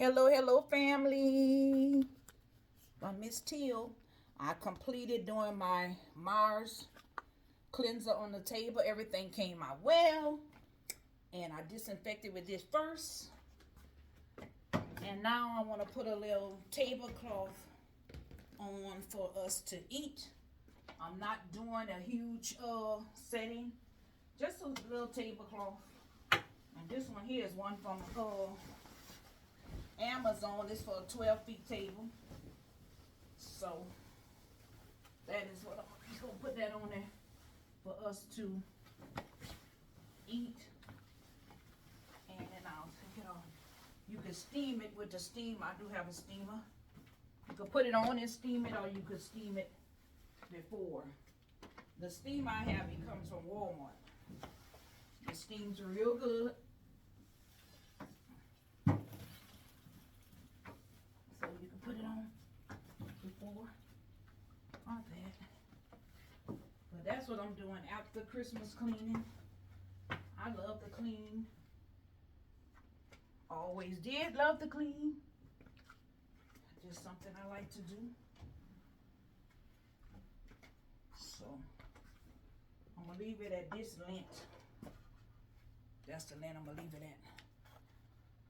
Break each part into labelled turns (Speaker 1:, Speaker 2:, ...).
Speaker 1: Hello, family. I'm Miss Teal. I completed doing my Mars cleanser on the table. Everything came out well. And I disinfected with this first. And now I want to put a little tablecloth on for us to eat. I'm not doing a huge setting. Just a little tablecloth. And this one here is one from Amazon. It's for a 12-feet table. So that is what I'm just gonna put that on there for us to eat. And then I'll take it off. You can steam it with the steam. I do have a steamer. You can put it on and steam it, or you could steam it before. The steam I have, it comes from Walmart. It steams real good. So you can put it on before or that. But that's what I'm doing after Christmas cleaning. I love to clean. Always did love to clean. Just something I like to do. So I'm gonna leave it at this length. That's the length I'm gonna leave it at.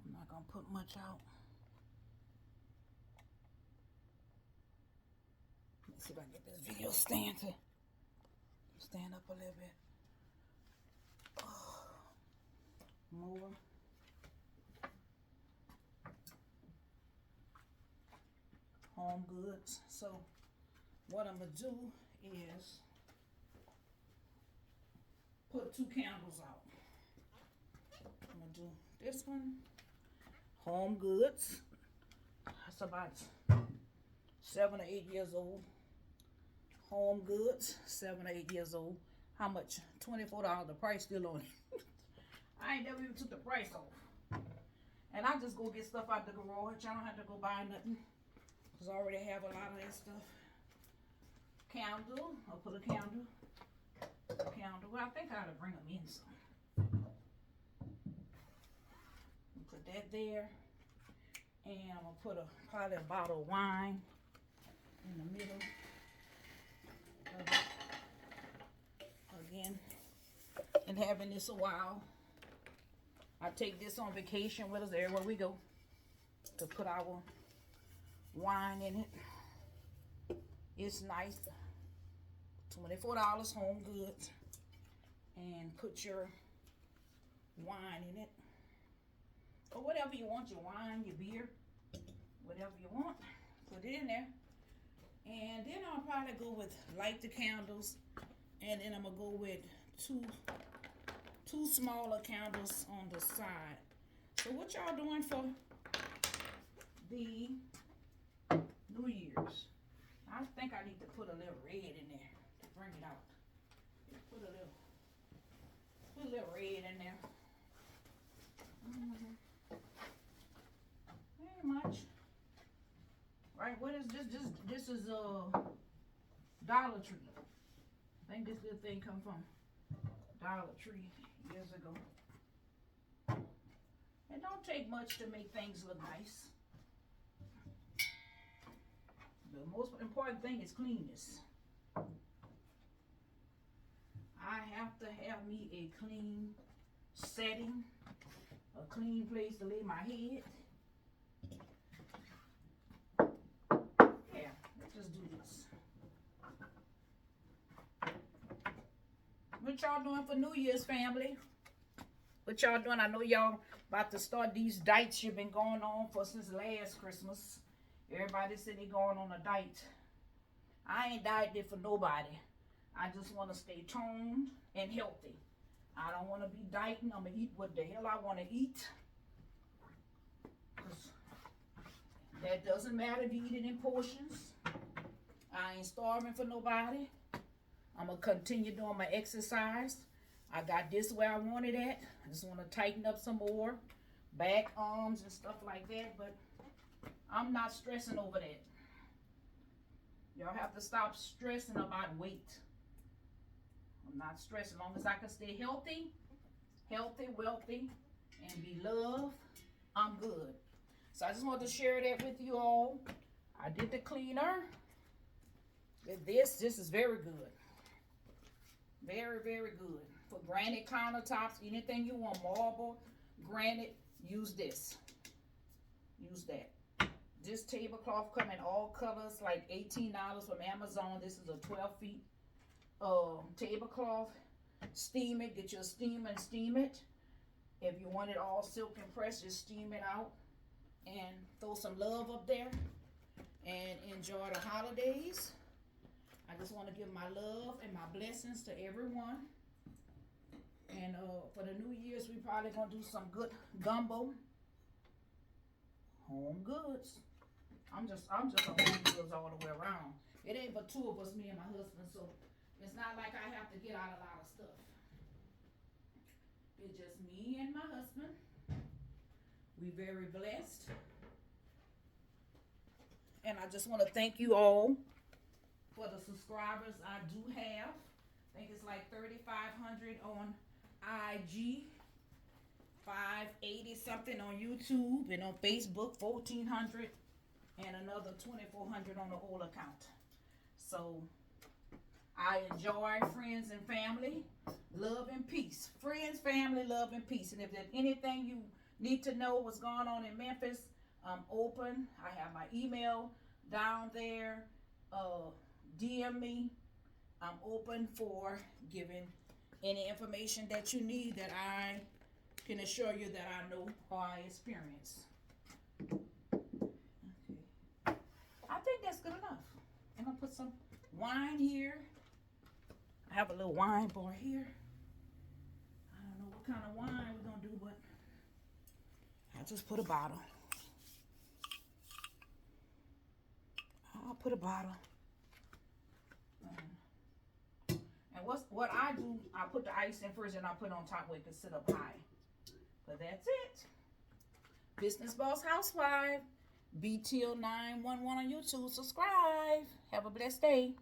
Speaker 1: I'm not gonna put much out. Let's see if I can get this video stand up a little bit. Oh, more. Home goods. So what I'm gonna do is put 2 candles out. I'm gonna do this one, Home Goods. That's about 7 or 8 years old. Home Goods, 7 or 8 years old. How much? $24. The price still on it. I ain't never even took the price off. And I just go get stuff out the garage. I don't have to go buy nothing, because I already have a lot of that stuff. Candle. I'll put a candle. Well, I think I ought to bring them in some. Put that there. And I'm going to put probably a bottle of wine in the middle of it. Again, and having this a while. I take this on vacation with us everywhere we go to put our wine in it. It's nice. $24 Home Goods. And put your wine in it. Or whatever you want, your wine, your beer, whatever you want. Put it in there. And then I'll probably go with light the candles. And then I'm going to go with two smaller candles on the side. So what y'all doing for the New Year's? I think I need to put a little red in there to bring it out. Put a little red in there. Very much. Right, what is this? This is a Dollar Tree. I think this little thing come from Dollar Tree years ago. It don't take much to make things look nice. The most important thing is cleanness. I have to have me a clean setting, a clean place to lay my head. Yeah, let's just do this. What y'all doing for New Year's, family? What y'all doing? I know y'all about to start these diets you've been going on for since last Christmas. Everybody said they going on a diet. I ain't dieting for nobody. I just want to stay toned and healthy. I don't want to be dieting. I'm going to eat what the hell I want to eat. That doesn't matter if you eat it in portions. I ain't starving for nobody. I'm going to continue doing my exercise. I got this where I want it at. I just want to tighten up some more. Back, arms, and stuff like that. But I'm not stressing over that. Y'all have to stop stressing about weight. I'm not stressing. As long as I can stay healthy, wealthy, and be loved, I'm good. So I just wanted to share that with you all. I did the cleaner with this. This is very good. Very, very good. For granite countertops, anything you want, marble, granite, use this. Use that. This tablecloth come in all colors, like $18 from Amazon. This is a 12 feet tablecloth. Steam it. Get your steamer and steam it. If you want it all silk and pressed, just steam it out and throw some love up there and enjoy the holidays. I just want to give my love and my blessings to everyone. And for the New Year's, we probably gonna do some good gumbo. Home goods. I'm just a home goods all the way around. It ain't but two of us, me and my husband, so it's not like I have to get out a lot of stuff. It's just me and my husband. We very blessed. And I just want to thank you all for the subscribers I do have. I think it's like 3,500 on IG, 580 something on YouTube, and on Facebook 1,400, and another 2,400 on the whole account. So I enjoy friends and family, love and peace. Friends, family, love and peace. And if there's anything you need to know what's going on in Memphis, I'm open. I have my email down there. DM me. I'm open for giving any information that you need that I can assure you that I know or I experience. Okay. I think that's good enough. I'm going to put some wine here. I have a little wine bar here. I don't know what kind of wine we're going to do, but I'll just put a bottle. I'll put a bottle. And what I do, I put the ice in first and I put it on top where it can sit up high. But that's it. Business Boss Housewife. BTL911 on YouTube. Subscribe. Have a blessed day.